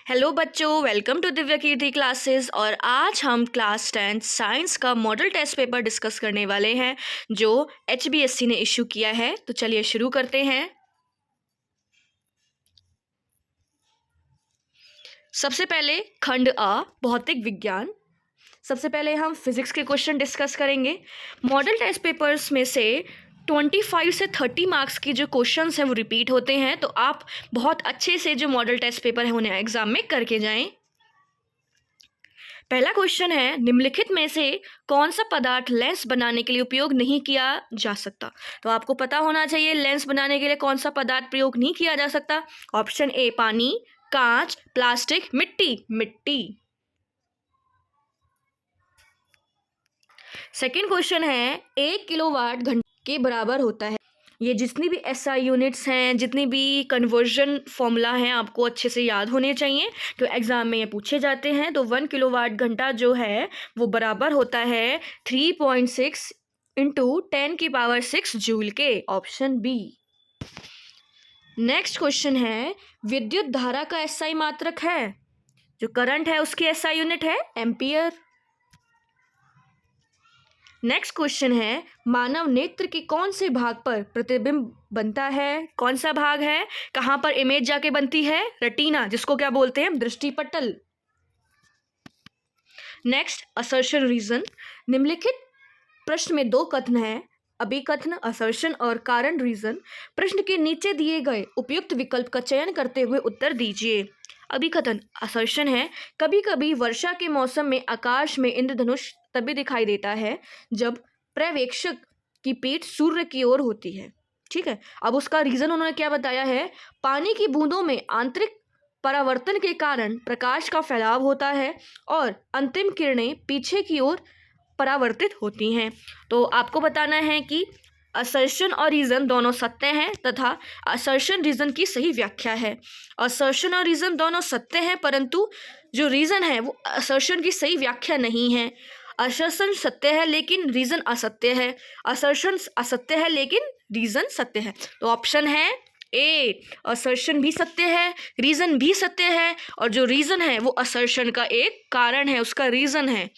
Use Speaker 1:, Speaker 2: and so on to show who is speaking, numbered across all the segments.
Speaker 1: Hello बच्चों, welcome to Divya Kirti classes. और आज हम क्लास 10 साइंस का मॉडल टेस्ट पेपर डिस्कस करने वाले हैं जो HBSC ने इशू किया है। तो चलिए शुरू करते हैं। सबसे पहले खंड अ भौतिक विज्ञान। सबसे पहले हम फिजिक्स के क्वेश्चन डिस्कस करेंगे। मॉडल टेस्ट पेपर्स में से 25 से 30 मार्क्स की जो क्वेश्चंस हैं वो रिपीट होते हैं, तो आप बहुत अच्छे से जो मॉडल टेस्ट पेपर है उन्हें एग्जाम में करके जाएं। पहला क्वेश्चन है, निम्नलिखित में से कौन सा पदार्थ लेंस बनाने के लिए उपयोग नहीं किया जा सकता। तो आपको पता होना चाहिए लेंस बनाने के लिए कौन सा पदार्थ प्रयोग नहीं किया जा सकता। ऑप्शन ए पानी, कांच, प्लास्टिक, मिट्टी। मिट्टी। सेकेंड क्वेश्चन है, 1 किलोवाट घंटे के बराबर होता है। ये जितनी भी SI यूनिट्स हैं, जितनी भी कन्वर्जन फॉर्मूला हैं, आपको अच्छे से याद होने चाहिए, तो एग्जाम में ये पूछे जाते हैं। तो 1 किलोवाट घंटा जो है वो बराबर होता है 3.6 इंटू 10⁻⁶ जूल के। Option B. नेक्स्ट क्वेश्चन है, विद्युत धारा का SI मात्रक है, जो करंट है उसकी SI यूनिट है एम्पियर। नेक्स्ट क्वेश्चन है, मानव नेत्र के कौन से भाग पर प्रतिबिंब बनता है। कौन सा भाग है, कहां पर इमेज जाके बनती है। रेटिना, जिसको क्या बोलते हैं, दृष्टिपटल। Next assertion reason. निम्नलिखित प्रश्न में दो कथन है, अभिकथन असर्शन और कारण रीजन। प्रश्न के नीचे दिए गए उपयुक्त विकल्प का चयन करते हुए उत्तर दीजिए। अभिकथन असर्शन है, कभी कभी वर्षा के मौसम में आकाश में इंद्रधनुष तभी दिखाई देता है जब पर्यवेक्षक की पीठ सूर्य की ओर होती है। ठीक है, अब उसका रीजन उन्होंने क्या बताया है, पानी की बूंदों में आंतरिक परावर्तन के कारण प्रकाश का फैलाव होता है और अंतिम किरणें पीछे की ओर परावर्तित होती हैं। तो आपको बताना है कि असर्शन और रीजन दोनों सत्य हैं तथा असर्शन रीजन की सही व्याख्या है। असर्शन और रीजन दोनों सत्य हैं, परंतु जो रीजन है वो असर्शन की सही व्याख्या नहीं है। असर्शन सत्य है लेकिन रीजन असत्य है। असर्शन असत्य है लेकिन रीजन सत्य है। तो ऑप्शन है ए, असर्शन भी सत्य है, रीजन भी सत्य है, और जो रीजन है वो असर्शन का एक कारण है, उसका रीजन है।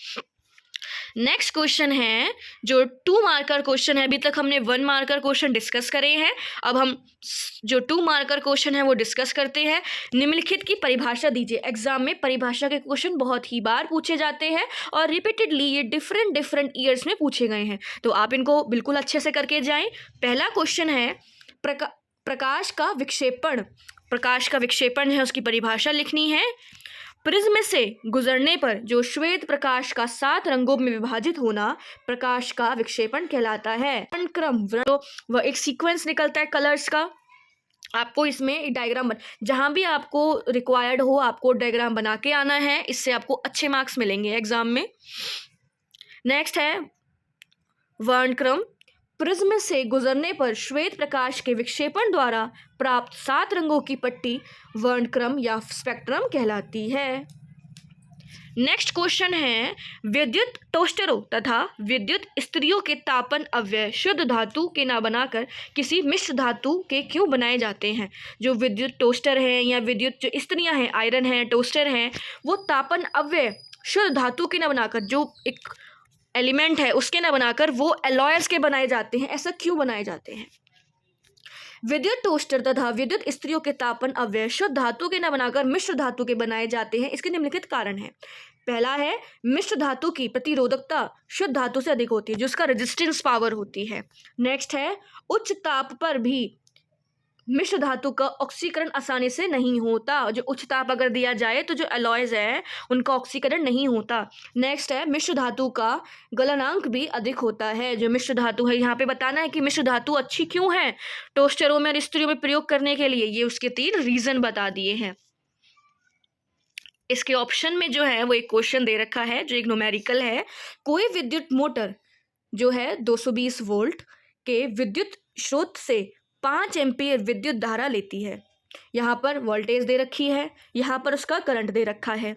Speaker 1: नेक्स्ट क्वेश्चन है, जो 2 मार्कर क्वेश्चन है, अभी तक हमने 1 मार्कर क्वेश्चन डिस्कस करे हैं, अब हम जो 2 मार्कर क्वेश्चन है वो डिस्कस करते हैं। निम्नलिखित की परिभाषा दीजिए। एग्जाम में परिभाषा के क्वेश्चन बहुत ही बार पूछे जाते हैं और रिपीटेडली ये डिफरेंट ईयर्स में पूछे गए हैं, तो आप इनको बिल्कुल अच्छे से करके जाएं। पहला क्वेश्चन है, प्रकाश का विक्षेपण। प्रकाश का विक्षेपण है, उसकी परिभाषा लिखनी है। प्रिज्म से गुजरने पर जो श्वेत प्रकाश का 7 रंगों में विभाजित होना प्रकाश का विक्षेपण कहलाता है। क्रम, तो वह एक सीक्वेंस निकलता है कलर्स का। आपको इसमें एक डायग्राम जहां भी आपको रिक्वायर्ड हो आपको डायग्राम बना के आना है, इससे आपको अच्छे मार्क्स मिलेंगे एग्जाम में। नेक्स्ट है वर्णक्रम। प्रिज्म से गुजरने पर श्वेत प्रकाश के विक्षेपण द्वारा प्राप्त 7 रंगों की पट्टी वर्णक्रम या स्पेक्ट्रम कहलाती है। नेक्स्ट क्वेश्चन है, विद्युत टोस्टरों तथा विद्युत इस्त्रियों के तापन अव्यय शुद्ध धातु के ना बनाकर किसी मिश्र धातु के क्यों बनाए जाते हैं। जो विद्युत टोस्टर हैं या विद्युत जो इस्त्रियां हैं, आयरन है, टोस्टर हैं, वो तापन अव्यय शुद्ध धातु के ना बनाकर, जो एक एलिमेंट है उसके ना बनाकर वो एलॉयर्स के बनाए जाते हैं। ऐसा क्यों बनाए जाते हैं। विद्युत टोस्टर तथा विद्युत इस्त्रियों के तापन अव्यय शुद्ध धातु के ना बनाकर मिश्र धातु के बनाए जाते हैं। इसके निम्नलिखित कारण है। पहला है, मिश्र धातु की प्रतिरोधकता शुद्ध धातु से अधिक होती है, जो उसका रेजिस्टेंस पावर होती है। नेक्स्ट है, उच्च ताप पर भी मिश्र धातु का ऑक्सीकरण आसानी से नहीं होता। जो उच्च ताप अगर दिया जाए तो जो एलॉयज है उनका ऑक्सीकरण नहीं होता। नेक्स्ट है, मिश्र धातु का गलनांक भी अधिक होता है। जो मिश्र धातु है, यहाँ पे बताना है कि मिश्र धातु अच्छी क्यों है टोस्टरों में और इस्त्रियों में प्रयोग करने के लिए। ये उसके 3 रीजन बता दिए हैं। इसके ऑप्शन में जो है वो एक क्वेश्चन दे रखा है जो एक न्यूमेरिकल है। कोई विद्युत मोटर जो है 220 वोल्ट के विद्युत स्रोत से 5 एम्पीयर विद्युत धारा लेती है। यहाँ पर वोल्टेज दे रखी है, यहाँ पर उसका करंट दे रखा है।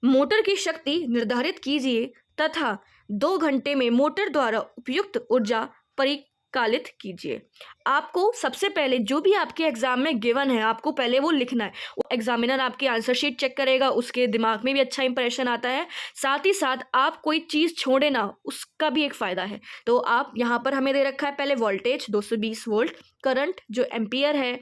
Speaker 1: मोटर की शक्ति निर्धारित कीजिए तथा 2 घंटे में मोटर द्वारा उपयुक्त ऊर्जा कालित कीजिए। आपको सबसे पहले जो भी आपके एग्जाम में गिवन है आपको पहले वो लिखना है। वो एग्जामिनर आपकी आंसर शीट चेक करेगा, उसके दिमाग में भी अच्छा इंप्रेशन आता है। साथ ही साथ आप कोई चीज़ छोड़े ना, उसका भी एक फ़ायदा है। तो आप यहाँ पर हमें दे रखा है पहले वोल्टेज 220 वोल्ट, करंट जो एम्पियर है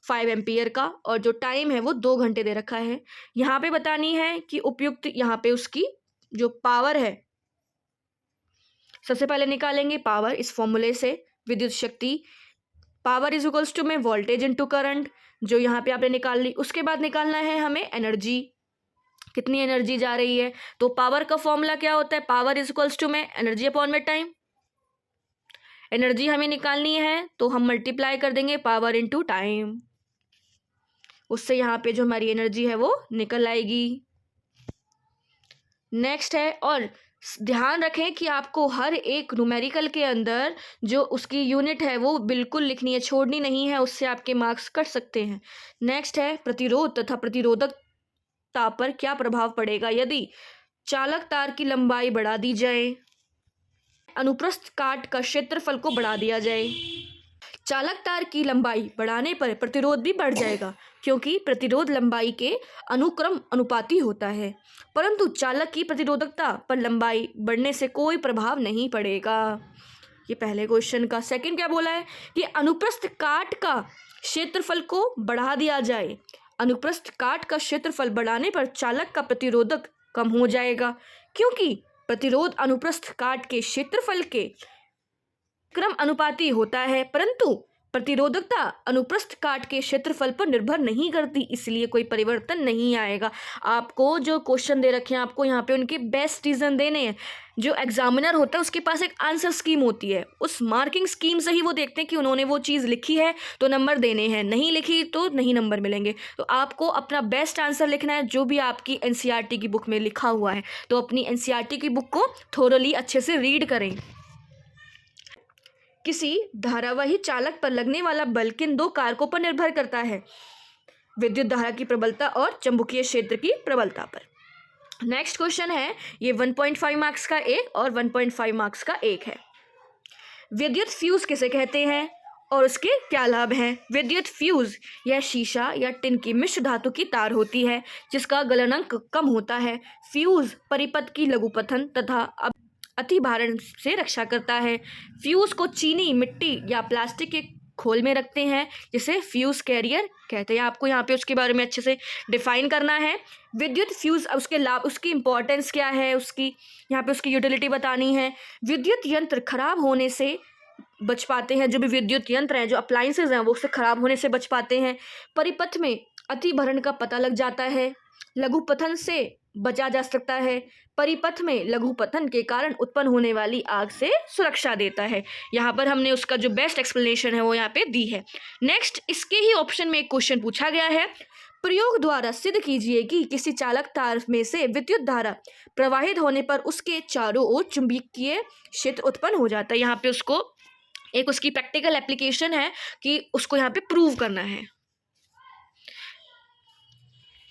Speaker 1: 5 एम्पियर का, और जो टाइम है वो 2 घंटे दे रखा है। यहाँ पे बतानी है कि उपयुक्त यहाँ पे उसकी जो पावर है सबसे पहले निकालेंगे पावर इस फॉर्मूले से। विद्युत शक्ति पावर इज इक्वल्स टू में वोल्टेज इनटू करंट, जो यहाँ पे आपने निकाल ली। उसके बाद निकालना है हमें एनर्जी, कितनी एनर्जी जा रही है। तो पावर का फॉर्मूला क्या होता है, पावर इज इक्वल्स टू में एनर्जी अपॉन में टाइम। एनर्जी हमें निकालनी है तो हम मल्टीप्लाई कर देंगे पावर इनटू टाइम, उससे यहाँ पे जो हमारी एनर्जी है वो निकल आएगी। नेक्स्ट है, और ध्यान रखें कि आपको हर एक न्यूमेरिकल के अंदर जो उसकी यूनिट है वो बिल्कुल लिखनी है, छोड़नी नहीं है, उससे आपके मार्क्स कट सकते हैं। नेक्स्ट है, प्रतिरोध तथा प्रतिरोधकता पर क्या प्रभाव पड़ेगा यदि चालक तार की लंबाई बढ़ा दी जाए, अनुप्रस्थ काट का क्षेत्रफल को बढ़ा दिया जाए। चालक तार की लंबाई बढ़ाने पर प्रतिरोध भी बढ़ जाएगा, क्योंकि प्रतिरोध लंबाई के अनुक्रम अनुपाती होता है, परंतु चालक की प्रतिरोधकता पर लंबाई बढ़ने से कोई प्रभाव नहीं पड़ेगा। ये पहले क्वेश्चन का। सेकंड क्या बोला है कि अनुप्रस्थ काट का क्षेत्रफल को बढ़ा दिया जाए। अनुप्रस्थ काट का क्षेत्रफल बढ़ाने पर चालक का प्रतिरोधक कम हो जाएगा, क्योंकि प्रतिरोध अनुप्रस्थ काट के क्षेत्रफल के क्रम अनुपाती होता है, परंतु प्रतिरोधकता अनुप्रस्थ काट के क्षेत्रफल पर निर्भर नहीं करती, इसलिए कोई परिवर्तन नहीं आएगा। आपको जो क्वेश्चन दे रखे हैं आपको यहाँ पे उनके बेस्ट रीजन देने हैं। जो एग्जामिनर होता है उसके पास एक आंसर स्कीम होती है, उस मार्किंग स्कीम से ही वो देखते हैं कि उन्होंने वो चीज़ लिखी है तो नंबर देने हैं, नहीं लिखी तो नहीं नंबर मिलेंगे। तो आपको अपना बेस्ट आंसर लिखना है जो भी आपकी एनसीईआरटी की बुक में लिखा हुआ है। तो अपनी एनसीईआरटी की बुक को थोरली अच्छे से रीड करें। किसी धारावाही चालक पर लगने वाला बल किन दो कारकों पर निर्भर करता है, विद्युत धारा की प्रबलता और चुंबकीय क्षेत्र की प्रबलता पर। नेक्स्ट क्वेश्चन है, ये 1.5 मार्क्स का एक और 1.5 मार्क्स का एक है। विद्युत फ्यूज किसे कहते हैं और उसके क्या लाभ हैं। विद्युत फ्यूज यह शीशा या टिन की मिश्र धातु की तार होती है जिसका गलनांक कम होता है। फ्यूज परिपथ की लघुपथन तथा अति भारण से रक्षा करता है। फ्यूज को चीनी, मिट्टी या प्लास्टिक के खोल में रखते हैं जिसे फ्यूज कैरियर कहते हैं। आपको यहाँ पे उसके बारे में अच्छे से डिफाइन करना है। विद्युत फ्यूज, उसके लाभ, उसकी इंपॉर्टेंस क्या है, उसकी यहाँ पे उसकी यूटिलिटी बतानी है। विद्युत यंत्र खराब होने से बच पाते हैं, जो भी विद्युत यंत्र हैं, जो अप्लाइंसेज हैं, वो उससे खराब होने से बच पाते हैं। परिपथ में अति भरण का पता लग जाता है। लघुपथन से बचा जा सकता है। परिपथ में लघुपथन के कारण उत्पन्न होने वाली आग से सुरक्षा देता है। यहाँ पर हमने उसका जो बेस्ट एक्सप्लेनेशन है वो यहाँ पे दी है। नेक्स्ट, इसके ही ऑप्शन में एक क्वेश्चन पूछा गया है, प्रयोग द्वारा सिद्ध कीजिए कि किसी चालक तार में से विद्युत धारा प्रवाहित होने पर उसके चारों ओर चुंबकीय क्षेत्र उत्पन्न हो जाता है। यहाँ पे उसको एक उसकी प्रैक्टिकल एप्लीकेशन है कि उसको यहाँ पे प्रूव करना है।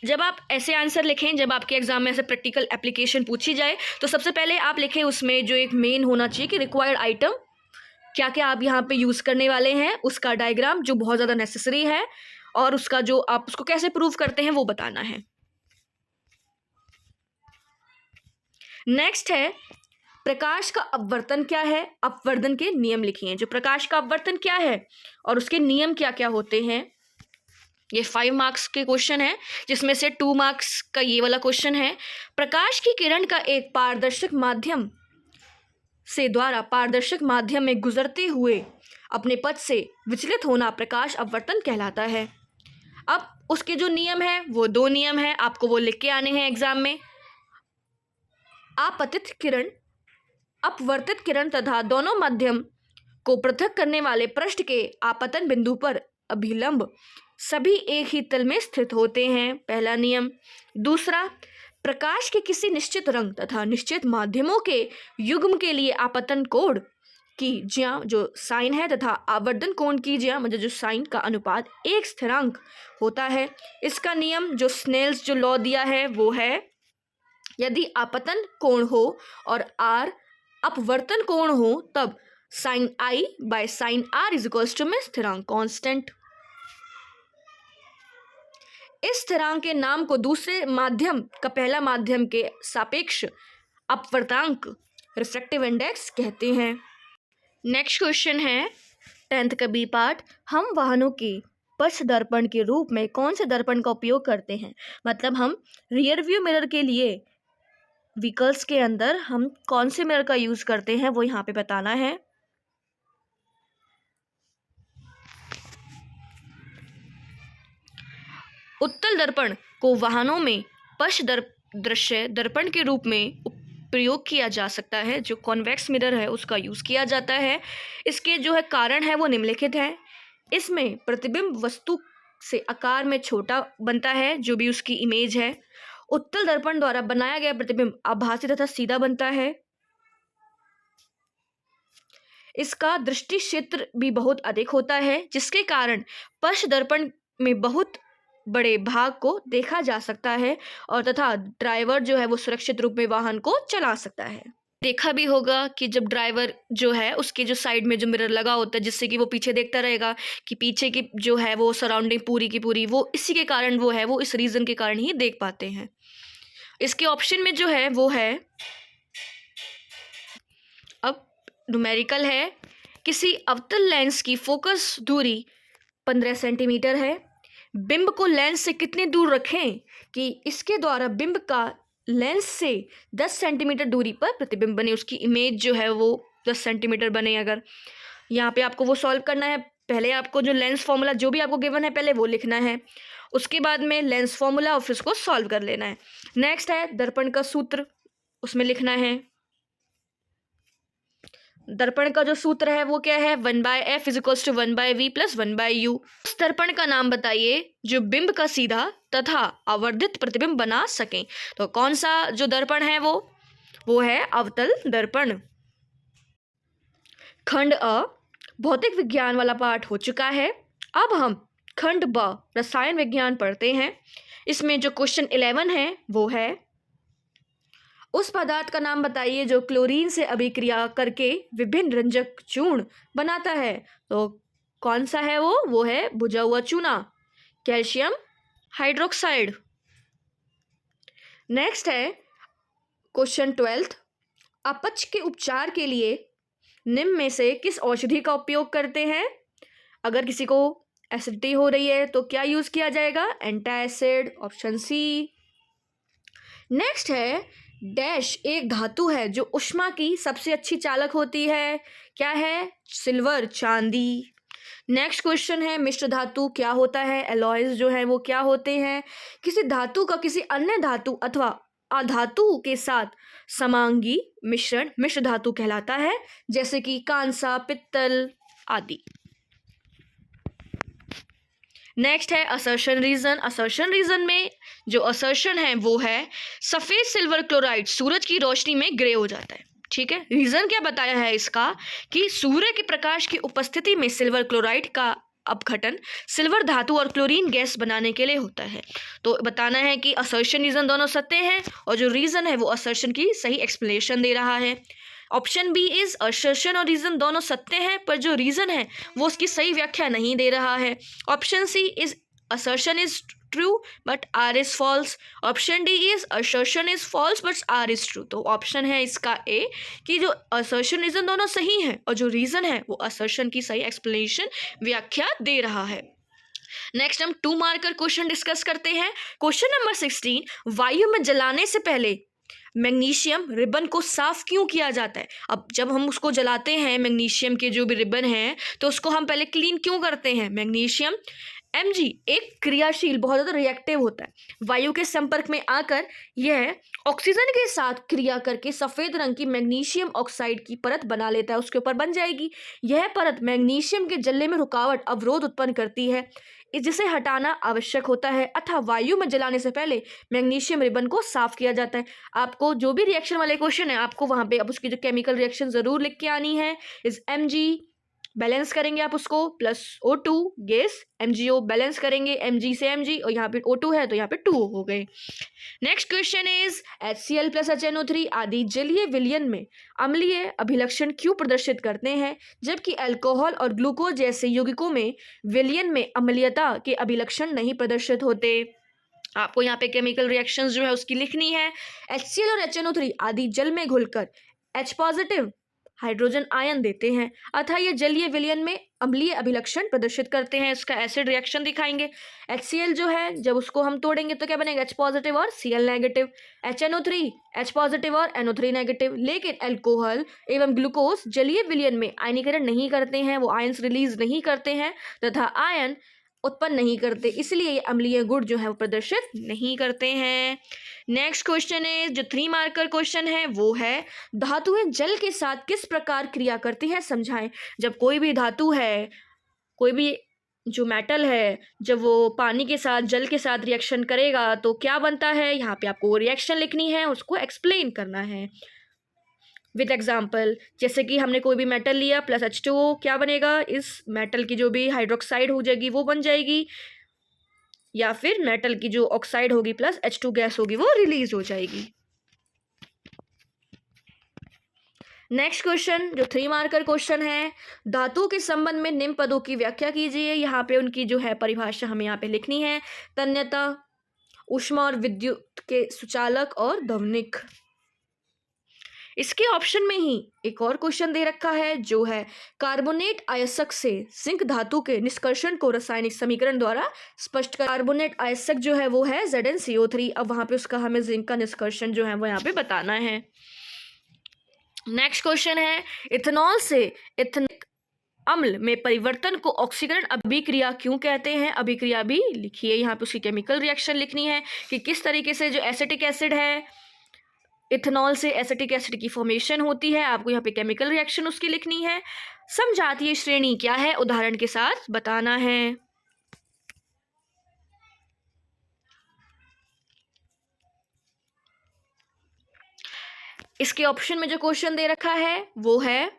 Speaker 1: जब आप ऐसे आंसर लिखें, जब आपके एग्जाम में ऐसे प्रैक्टिकल एप्लीकेशन पूछी जाए तो सबसे पहले आप लिखें उसमें जो एक मेन होना चाहिए कि रिक्वायर्ड आइटम क्या क्या आप यहाँ पे यूज़ करने वाले हैं, उसका डायग्राम जो बहुत ज़्यादा नेसेसरी है, और उसका जो आप उसको कैसे प्रूव करते हैं वो बताना है। नेक्स्ट है, प्रकाश का अपवर्तन क्या है, अपवर्तन के नियम लिखिए। जो प्रकाश का अपवर्तन क्या है और उसके नियम क्या क्या होते हैं। ये 5 मार्क्स के क्वेश्चन है, जिसमें से 2 मार्क्स का ये वाला क्वेश्चन है। प्रकाश की किरण का एक पारदर्शक माध्यम से द्वारा पारदर्शक माध्यम में गुजरते हुए अपने पथ से विचलित होना प्रकाश अपवर्तन कहलाता है। अब उसके जो नियम है वो 2 नियम है, आपको वो लिख के आने हैं एग्जाम में। आपतित किरण, अपवर्तित किरण तथा दोनों माध्यम को पृथक करने वाले पृष्ठ के आपतन बिंदु पर अभिलंब सभी एक ही तल में स्थित होते हैं, पहला नियम। दूसरा, प्रकाश के किसी निश्चित रंग तथा निश्चित माध्यमों के युग्म के लिए आपतन कोण की ज्या जो साइन है तथा आवर्धन कोण की ज्या मतलब जो साइन का अनुपात एक स्थिरांक होता है। इसका नियम जो स्नेल्स जो लॉ दिया है वो है, यदि आपतन कोण हो और आर अपवर्तन कोण हो तब sine i by sine r is equals to में स्थिरांक कांस्टेंट। इस स्थिरांक के नाम को दूसरे माध्यम का पहला माध्यम के सापेक्ष अपवर्तांक रिफ्रैक्टिव इंडेक्स कहते हैं। नेक्स्ट क्वेश्चन है 10th का बी पार्ट, हम वाहनों के पश्च दर्पण के रूप में कौन से दर्पण का उपयोग करते हैं। मतलब हम रियर व्यू मिरर के लिए व्हीकल्स के अंदर हम कौन से मिरर का यूज करते हैं वो यहाँ पे बताना है। उत्तल दर्पण को वाहनों में पश्च दृश्य दर्पण के रूप में प्रयोग किया जा सकता है। जो कॉन्वेक्स मिरर है उसका यूज किया जाता है। इसके जो है कारण है वो निम्नलिखित है। इसमें प्रतिबिंब वस्तु से आकार में छोटा बनता है, जो भी उसकी इमेज है। उत्तल दर्पण द्वारा बनाया गया प्रतिबिंब आभासी तथा सीधा बनता है। इसका दृष्टि क्षेत्र भी बहुत अधिक होता है, जिसके कारण पश्च दर्पण में बहुत बड़े भाग को देखा जा सकता है और तथा ड्राइवर जो है वो सुरक्षित रूप में वाहन को चला सकता है। देखा भी होगा कि जब ड्राइवर जो है उसके जो साइड में जो मिरर लगा होता है, जिससे कि वो पीछे देखता रहेगा कि पीछे की जो है वो सराउंडिंग पूरी की पूरी, वो इसी के कारण वो है वो इस रीज़न के कारण ही देख पाते हैं। इसके ऑप्शन में जो है वो है, अब न्यूमेरिकल है, किसी अवतल लेंस की फोकस दूरी 15 सेंटीमीटर है। बिंब को लेंस से कितनी दूर रखें कि इसके द्वारा बिंब का लेंस से 10 सेंटीमीटर दूरी पर प्रतिबिंब बने, उसकी इमेज जो है वो 10 सेंटीमीटर बने। अगर यहाँ पे आपको वो सॉल्व करना है, पहले आपको जो लेंस फॉर्मूला जो भी आपको गिवन है पहले वो लिखना है, उसके बाद में लेंस फॉर्मूला और फिर उसको सॉल्व कर लेना है। नेक्स्ट है दर्पण का सूत्र, उसमें लिखना है दर्पण का जो सूत्र है वो क्या है, 1/f is equals to 1/v plus 1/u। उस दर्पण का नाम बताइए जो बिंब का सीधा तथा आवर्धित प्रतिबिंब बना सकें। तो कौन सा जो दर्पण है वो है अवतल दर्पण। खंड अ भौतिक विज्ञान वाला पाठ हो चुका है। अब हम खंड ब रसायन विज्ञान पढ़ते हैं। इसमें जो क्वेश्चन 11 है वो है, उस पदार्थ का नाम बताइए जो क्लोरीन से अभिक्रिया करके विभिन्न रंजक चूर्ण बनाता है। तो कौन सा है वो है भुजा हुआ चूना, कैल्शियम हाइड्रोक्साइड। नेक्स्ट है क्वेश्चन 12, अपच के उपचार के लिए निम्न में से किस औषधि का उपयोग करते हैं। अगर किसी को एसिडिटी हो रही है तो क्या यूज किया जाएगा, एंटासिड, ऑप्शन सी। नेक्स्ट है डैश एक धातु है जो ऊष्मा की सबसे अच्छी चालक होती है, क्या है, सिल्वर, चांदी। नेक्स्ट क्वेश्चन है मिश्र धातु क्या होता है, एलॉयज जो है वो क्या होते हैं। किसी धातु का किसी अन्य धातु अथवा अधातु के साथ समांगी मिश्रण मिश्र धातु कहलाता है, जैसे कि कांसा, पित्तल आदि। नेक्स्ट है असर्शन रीजन। असर्शन रीजन में जो असर्शन है वो है सफ़ेद सिल्वर क्लोराइड सूरज की रोशनी में ग्रे हो जाता है। ठीक है, रीज़न क्या बताया है इसका कि सूर्य के प्रकाश की उपस्थिति में सिल्वर क्लोराइड का अपघटन सिल्वर धातु और क्लोरीन गैस बनाने के लिए होता है। तो बताना है कि असर्शन रीज़न दोनों सत्य हैं और जो रीज़न है वो असर्शन की सही एक्सप्लेनेशन दे रहा है। ऑप्शन बी इज असर्शन और रीजन दोनों सत्य हैं, पर जो रीजन है वो उसकी सही व्याख्या नहीं दे रहा है। Option C is assertion is true but r is false। Option D is assertion is false but r is true। तो ऑप्शन है इसका ए कि जो assertion रीजन दोनों सही हैं और जो रीजन है वो assertion की सही एक्सप्लेनेशन व्याख्या दे रहा है। नेक्स्ट हम 2 मार्कर क्वेश्चन डिस्कस करते हैं। क्वेश्चन नंबर 16, वायु में जलाने से पहले मैग्नीशियम रिबन को साफ क्यों किया जाता है। अब जब हम उसको जलाते हैं मैग्नीशियम के जो भी रिबन है तो उसको हम पहले क्लीन क्यों करते हैं। मैग्नीशियम Mg एक क्रियाशील बहुत ज़्यादा रिएक्टिव होता है, वायु के संपर्क में आकर यह ऑक्सीजन के साथ क्रिया करके सफ़ेद रंग की मैग्नीशियम ऑक्साइड की परत बना लेता है, उसके ऊपर बन जाएगी। यह परत मैग्नीशियम के जलने में रुकावट अवरोध उत्पन्न करती है, जिसे हटाना आवश्यक होता है, अतः वायु में जलाने से पहले मैग्नीशियम रिबन को साफ किया जाता है। आपको जो भी रिएक्शन वाले क्वेश्चन है आपको वहाँ पे अब उसकी जो केमिकल रिएक्शन ज़रूर लिख के आनी है। इस Mg बैलेंस करेंगे आप उसको, plus O2 gas, MgO balance करेंगे Mg से Mg, और यहाँ पे O2 है तो यहाँ पे 2 हो गए। Next question is HCl plus HNO3 आदि जलीय विलयन में अम्लीय अभिलक्षण क्यों प्रदर्शित करते हैं, जबकि अल्कोहल और ग्लूकोज जैसे यौगिकों में विलयन में अम्लीयता के अभिलक्षण नहीं प्रदर्शित होते। आपको यहाँ पे केमिकल रिएक्शंस जो है उसकी लिखनी है। HCl और HNO3 आदि जल में घुलकर H पॉजिटिव हाइड्रोजन आयन देते हैं, अतः ये जलीय विलयन में अम्लीय अभिलक्षण प्रदर्शित करते हैं। इसका एसिड रिएक्शन दिखाएंगे। HCl जो है जब उसको हम तोड़ेंगे तो क्या बनेगा, H पॉजिटिव और Cl negative. HNO3 H positive और NO3 नेगेटिव। लेकिन अल्कोहल एवं ग्लूकोज जलीय विलयन में आयनीकरण नहीं करते हैं, वो आयंस रिलीज नहीं करते हैं तथा आयन उत्पन्न नहीं करते, इसलिए ये अम्लीय गुण जो है वो प्रदर्शित नहीं करते हैं। नेक्स्ट क्वेश्चन है, जो 3 मार्कर क्वेश्चन है वो है धातुएं जल के साथ किस प्रकार क्रिया करती हैं, समझाएं। जब कोई भी धातु है, कोई भी जो मेटल है, जब वो पानी के साथ जल के साथ रिएक्शन करेगा तो क्या बनता है, यहाँ पे आपको वो रिएक्शन लिखनी है, उसको एक्सप्लेन करना है विद एग्जाम्पल। जैसे कि हमने कोई भी मेटल लिया प्लस H2O, क्या बनेगा, इस मेटल की जो भी हाइड्रोक्साइड हो जाएगी वो बन जाएगी, या फिर मेटल की जो ऑक्साइड होगी प्लस H2 गैस होगी वो रिलीज हो जाएगी। नेक्स्ट क्वेश्चन जो 3 मार्कर क्वेश्चन है, धातुओं के संबंध में निम्न पदों की व्याख्या कीजिए। यहाँ पे उनकी जो है परिभाषा हमें यहाँ पे लिखनी है। तन्यता, ऊष्मा और विद्युत के सुचालक और ध्वनिक। इसके ऑप्शन में ही एक और क्वेश्चन दे रखा है जो है कार्बोनेट अयस्क से जिंक धातु के निष्कर्षण को रासायनिक समीकरण द्वारा स्पष्ट कर। कार्बोनेट अयस्क जो है वो है ZnCO3। अब वहां पे उसका हमें जिंक का निष्कर्षण जो है वो यहाँ पे बताना है। नेक्स्ट क्वेश्चन है, इथेनॉल से इथेनिक अम्ल में परिवर्तन को ऑक्सीकरण अभिक्रिया क्यों कहते हैं। अभिक्रिया भी लिखिए, यहाँ पे उसकी केमिकल रिएक्शन लिखनी है कि किस तरीके से जो एसिटिक एसिड है, इथेनॉल से एसिटिक एसिड की फॉर्मेशन होती है। आपको यहाँ पे केमिकल रिएक्शन उसकी लिखनी है। समझातीय श्रेणी क्या है, उदाहरण के साथ बताना है। इसके ऑप्शन में जो क्वेश्चन दे रखा है वो है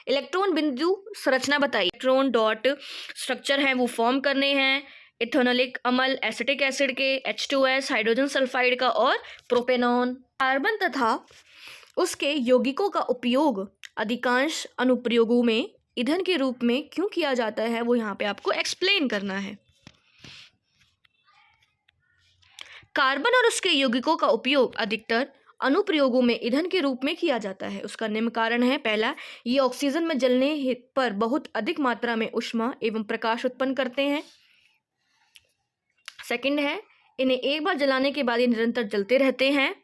Speaker 1: इलेक्ट्रॉन बिंदु संरचना बताइए। इलेक्ट्रॉन डॉट स्ट्रक्चर है वो फॉर्म करने हैं इथेनॉलिक अम्ल एसिटिक एसिड के, H2S हाइड्रोजन सल्फाइड का और प्रोपेनॉन। कार्बन तथा उसके यौगिकों का उपयोग अधिकांश अनुप्रयोगों में ईंधन के रूप में क्यों किया जाता है, वो यहाँ पे आपको एक्सप्लेन करना है। कार्बन और उसके यौगिकों का उपयोग अधिकतर अनुप्रयोगों में ईंधन के रूप में किया जाता है। उसका निम्न कारण है। पहला, ये ऑक्सीजन में जलने पर बहुत अधिक मात्रा में ऊष्मा एवं प्रकाश उत्पन्न करते हैं। सेकंड है, इन्हें एक बार जलाने के बाद ये निरंतर जलते रहते हैं।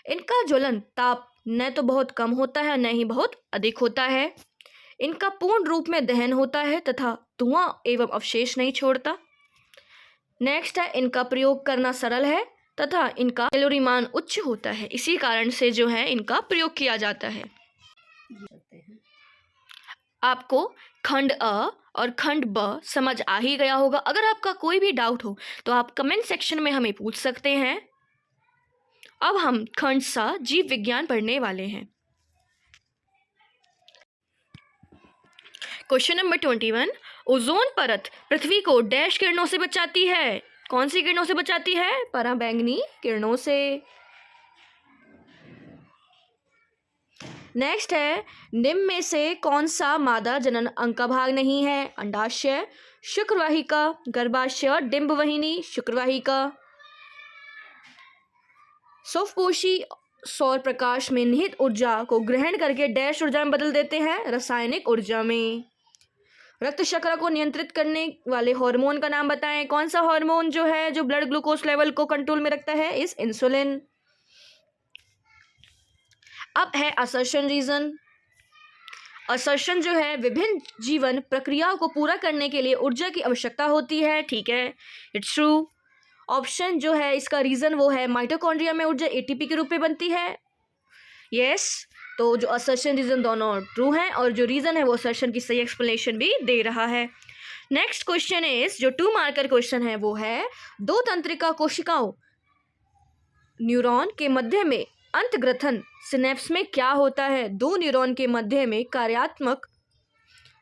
Speaker 1: इनका ज्वलन ताप न तो बहुत कम होता है न ही बहुत अधिक होता है। इनका पूर्ण रूप में दहन होता है तथा धुआं एवं अवशेष नहीं छोड़ता। नेक्स्ट है, इनका प्रयोग करना सरल है तथा इनका कैलोरी मान उच्च होता है, इसी कारण से जो है इनका प्रयोग किया जाता है। आपको खंड अ और खंड ब समझ आ ही गया होगा। अगर आपका कोई भी डाउट हो तो आप कमेंट सेक्शन में हमें पूछ सकते हैं। अब हम खंड सा जीव विज्ञान पढ़ने वाले हैं। क्वेश्चन नंबर 21, ओजोन परत पृथ्वी को डैश किरणों से बचाती है। कौन सी किरणों से बचाती है, पराबैंगनी किरणों से। नेक्स्ट है, निम्न में से कौन सा मादा जनन अंग का भाग नहीं है, अंडाशय, शुक्रवाहिका, गर्भाशय, डिंबवाहिनी, शुक्रवाहिका। स्वपोषी सौर प्रकाश में निहित ऊर्जा को ग्रहण करके डैश ऊर्जा में बदल देते हैं, रासायनिक ऊर्जा में। रक्त शर्करा को नियंत्रित करने वाले हार्मोन का नाम बताएं। कौन सा हार्मोन जो है जो ब्लड ग्लूकोज लेवल को कंट्रोल में रखता है, इस इंसुलिन। अब है असर्शन रीजन। असर्शन जो है विभिन्न जीवन प्रक्रियाओं को पूरा करने के लिए ऊर्जा की आवश्यकता होती है, ठीक है, इट्स ट्रू। ऑप्शन जो है इसका रीजन वो है माइटोकॉन्ड्रिया में ऊर्जा ATP के रूप में बनती है, यस। तो जो असर्शन रीजन दोनों ट्रू हैं और जो रीजन है वो असर्शन की सही एक्सप्लेनेशन भी दे रहा है। नेक्स्ट क्वेश्चन इज जो 2 मार्कर क्वेश्चन है वो है दो तंत्रिका कोशिकाओं न्यूरॉन के मध्य में अंतग्रथन सिनेप्स में क्या होता है? दो न्यूरॉन के मध्य में कार्यात्मक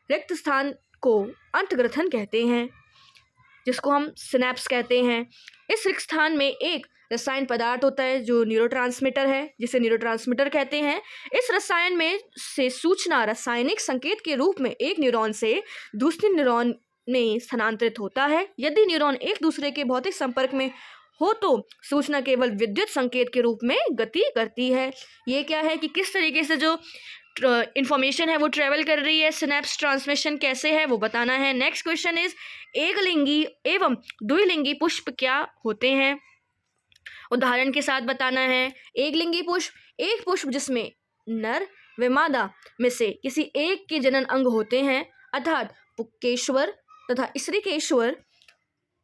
Speaker 1: रिक्त स्थान को अंतग्रथन कहते हैं, जिसको हम सिनेप्स कहते हैं। इस रिक्त स्थान में एक रसायन पदार्थ होता है जो न्यूरोट्रांसमीटर है, जिसे न्यूरोट्रांसमीटर कहते हैं। इस रसायन में से सूचना रासायनिक संकेत के रूप में एक न्यूरॉन से दूसरे न्यूरॉन में स्थानांतरित होता है। यदि न्यूरॉन एक दूसरे के भौतिक संपर्क में हो तो सूचना केवल विद्युत संकेत के रूप में गति करती है। ये क्या है कि किस तरीके से जो इंफॉर्मेशन है वो ट्रेवल कर रही है, सिनेप्स ट्रांसमिशन कैसे है वो बताना है। नेक्स्ट क्वेश्चन इज एकलिंगी एवं द्विलिंगी पुष्प क्या होते हैं? उदाहरण के साथ बताना है। एकलिंगी पुष्प, एक पुष्प जिसमें नर व मादा में से किसी एक के जनन अंग होते हैं, अर्थात पुंकेश्वर तथा स्त्रीकेश्वर,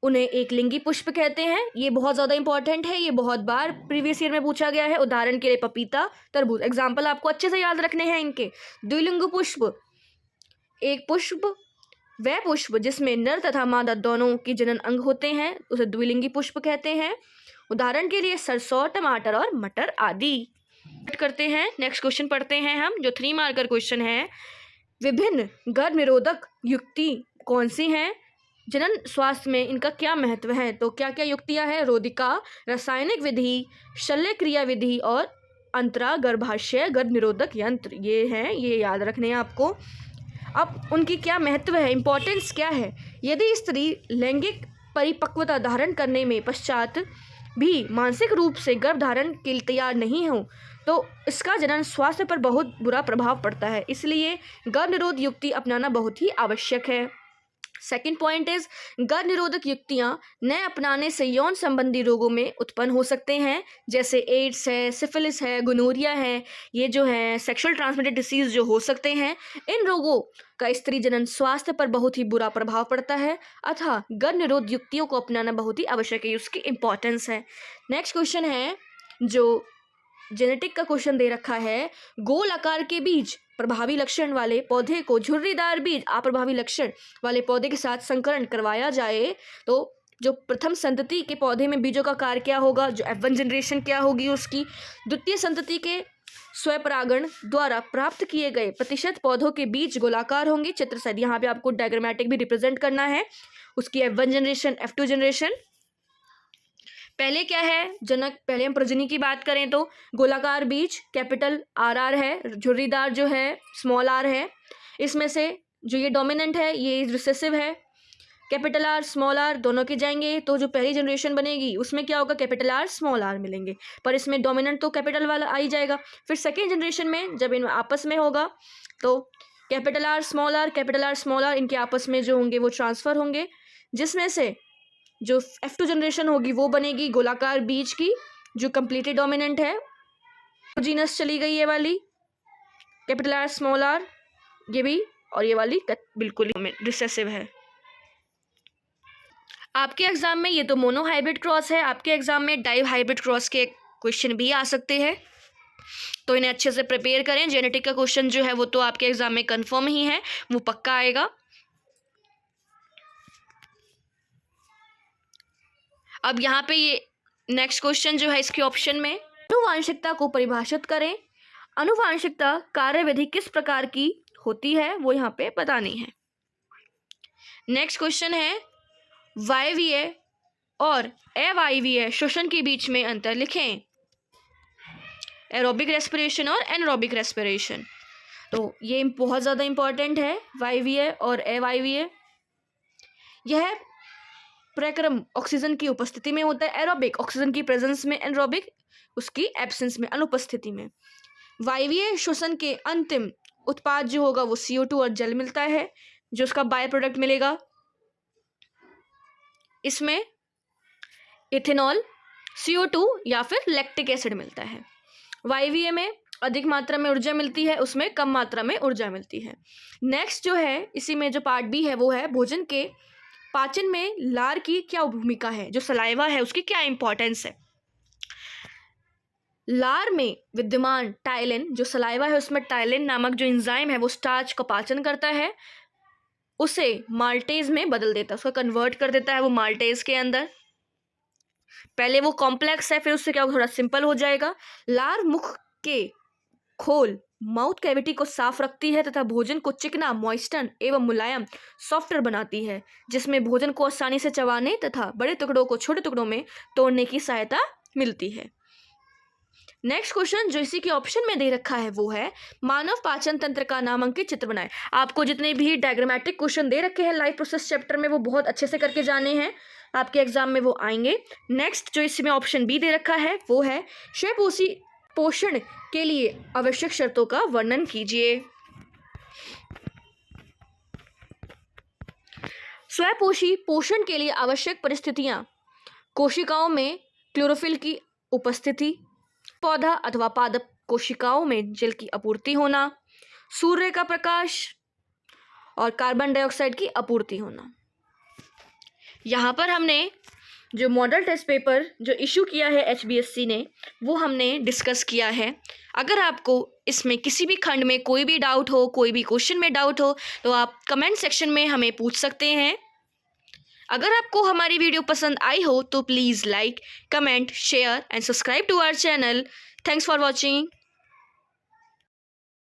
Speaker 1: उन्हें एकलिंगी पुष्प कहते हैं। ये बहुत ज़्यादा इंपॉर्टेंट है, ये बहुत बार प्रीवियस ईयर में पूछा गया है। उदाहरण के लिए पपीता, तरबूज, एग्जाम्पल आपको अच्छे से याद रखने हैं इनके। द्विलिंग पुष्प, एक पुष्प वह पुष्प जिसमें नर तथा मादा दोनों के जनन अंग होते हैं, उसे द्विलिंगी पुष्प कहते हैं। उदाहरण के लिए सरसों, टमाटर और मटर आदि। करते हैं, नेक्स्ट क्वेश्चन पढ़ते हैं हम, जो 3 मार्कर क्वेश्चन है। विभिन्न गर्भ निरोधक युक्ति कौन सी हैं? जनन स्वास्थ्य में इनका क्या महत्व है? तो क्या क्या युक्तियां हैं? रोधिका, रासायनिक विधि, शल्य क्रिया विधि और अंतरा गर्भाशय गर्भ निरोधक यंत्र, ये हैं, ये याद रखने हैं आपको। अब उनकी क्या महत्व है, इंपॉर्टेंस क्या है? यदि स्त्री लैंगिक परिपक्वता धारण करने में पश्चात भी मानसिक रूप से गर्भ धारण के लिए तैयार नहीं हो तो इसका जनन स्वास्थ्य पर बहुत बुरा प्रभाव पड़ता है। इसलिए गर्भ निरोध युक्ति अपनाना बहुत ही आवश्यक है। सेकेंड पॉइंट इज गर्भ निरोधक युक्तियां न अपनाने से यौन संबंधी रोगों में उत्पन्न हो सकते हैं, जैसे एड्स है, सिफिलिस है, गोनोरिया है। ये जो है सेक्सुअल ट्रांसमिटेड डिसीज जो हो सकते हैं, इन रोगों का स्त्री जनन स्वास्थ्य पर बहुत ही बुरा प्रभाव पड़ता है। अतः गर्भ निरोध युक्तियों को अपनाना बहुत ही आवश्यक है, उसकी इंपॉर्टेंस है। नेक्स्ट क्वेश्चन है, जो जेनेटिक का क्वेश्चन दे रखा है। गोल आकार के बीज प्रभावी लक्षण वाले पौधे को झुर्रीदार बीज अप्रभावी लक्षण वाले पौधे के साथ संकरण करवाया जाए तो जो प्रथम संतति के पौधे में बीजों का आकार क्या होगा, जो F1 जनरेशन क्या होगी उसकी। द्वितीय संतति के स्वपरागण द्वारा प्राप्त किए गए प्रतिशत पौधों के बीज गोलाकार होंगे। चित्र सहित यहाँ पे आपको डायग्रामेटिक भी रिप्रेजेंट करना है उसकी F1 जनरेशन, F2 जनरेशन। पहले क्या है जनक, पहले हम प्रजननी की बात करें तो गोलाकार बीज कैपिटल RR है, झुर्रीदार जो है स्मॉल r है। इसमें से जो ये डोमिनेंट है ये रिसेसिव है, कैपिटल R स्मॉल r दोनों के जाएंगे तो जो पहली जनरेशन बनेगी उसमें क्या होगा, कैपिटल R स्मॉल r मिलेंगे, पर इसमें डोमिनेंट तो कैपिटल वाला आ ही जाएगा। फिर सेकेंड जनरेशन में जब इन आपस में होगा तो capital R small r, capital R small r इनके आपस में जो होंगे वो ट्रांसफर होंगे, जिसमें से जो F2 जनरेशन होगी वो बनेगी गोलाकार बीज की जो कंप्लीटली डोमिनेंट है। जीनस चली गई ये वाली कैपिटल R स्मॉल r, ये भी, और ये वाली बिल्कुल ही रिसेसिव है। आपके एग्जाम में ये तो मोनो हाइब्रिड क्रॉस है, आपके एग्जाम में डाई हाइब्रिड क्रॉस के क्वेश्चन भी आ सकते हैं, तो इन्हें अच्छे से प्रिपेयर करें। जेनेटिक का क्वेश्चन जो है वो तो आपके एग्जाम में कंफर्म ही है, वो पक्का आएगा। अब यहाँ पे ये नेक्स्ट क्वेश्चन जो है इसके ऑप्शन में, अनुवांशिकता को परिभाषित करें। अनुवांशिकता कार्यविधि किस प्रकार की होती है वो यहाँ पे बतानी है। नेक्स्ट क्वेश्चन है, वायवीय और अवायवीय श्वसन के बीच में अंतर लिखें। एरोबिक रेस्पिरेशन और एनारोबिक रेस्पिरेशन, तो ये बहुत ज़्यादा इंपॉर्टेंट है। वायवीय और अवायवीय, यह प्रक्रम ऑक्सीजन की उपस्थिति में होता है, एरोबिक ऑक्सीजन की प्रेजेंस में, एनारोबिक उसकी एब्सेंस में, अनुपस्थिति में। वायवीय श्वसन के अंतिम उत्पाद जो होगा वो CO2 और जल मिलता है, जो उसका बाय प्रोडक्ट मिलेगा। इसमें इथेनॉल, CO2 या फिर लैक्टिक एसिड मिलता है। वायवीय में अधिक मात्रा में ऊर्जा मिलती है, उसमें कम मात्रा में ऊर्जा मिलती है। नेक्स्ट जो है इसी में जो पार्ट बी है वो है भोजन के पाचन में लार की क्या भूमिका है, जो सलाइवा है उसकी क्या इंपॉर्टेंस है। लार में विद्यमान टाइलिन, जो सलाइवा है उसमें टाइलिन नामक जो एंजाइम है वो स्टार्च का पाचन करता है, उसे माल्टेज में बदल देता है, उसका कन्वर्ट कर देता है वो माल्टेज के अंदर। पहले वो कॉम्प्लेक्स है, फिर उससे क्या थोड़ा सिंपल हो जाएगा। लार मुख के खोल माउथ कैविटी को साफ रखती है तथा भोजन को चिकना, मॉइस्टन एवं मुलायम सॉफ्टवेयर बनाती है, जिसमें भोजन को आसानी से चबाने तथा बड़े टुकड़ों को छोटे टुकड़ों में तोड़ने की सहायता मिलती है। नेक्स्ट क्वेश्चन जो इसी के ऑप्शन में दे रखा है वो है मानव पाचन तंत्र का नामांकित चित्र बनाएं। आपको जितने भी डायग्रामेटिक क्वेश्चन दे रखे हैं लाइफ प्रोसेस चैप्टर में वो बहुत अच्छे से करके जाने हैं, आपके एग्जाम में वो आएंगे। नेक्स्ट जो इसमें ऑप्शन बी दे रखा है वो है स्वयंपोषी पोषण के लिए आवश्यक शर्तों का वर्णन कीजिए। स्वयंपोषी पोषण के लिए आवश्यक परिस्थितियां: कोशिकाओं में क्लोरोफिल की उपस्थिति, पौधा अथवा पादप कोशिकाओं में जल की आपूर्ति होना, सूर्य का प्रकाश और कार्बन डाइऑक्साइड की आपूर्ति होना। यहाँ पर हमने जो मॉडल टेस्ट पेपर जो इशू किया है HBSC ने वो हमने डिस्कस किया है। अगर आपको इसमें किसी भी खंड में कोई भी डाउट हो, कोई भी क्वेश्चन में डाउट हो तो आप कमेंट सेक्शन में हमें पूछ सकते हैं। अगर आपको हमारी वीडियो पसंद आई हो तो please like, comment, share and subscribe to our channel. Thanks for watching.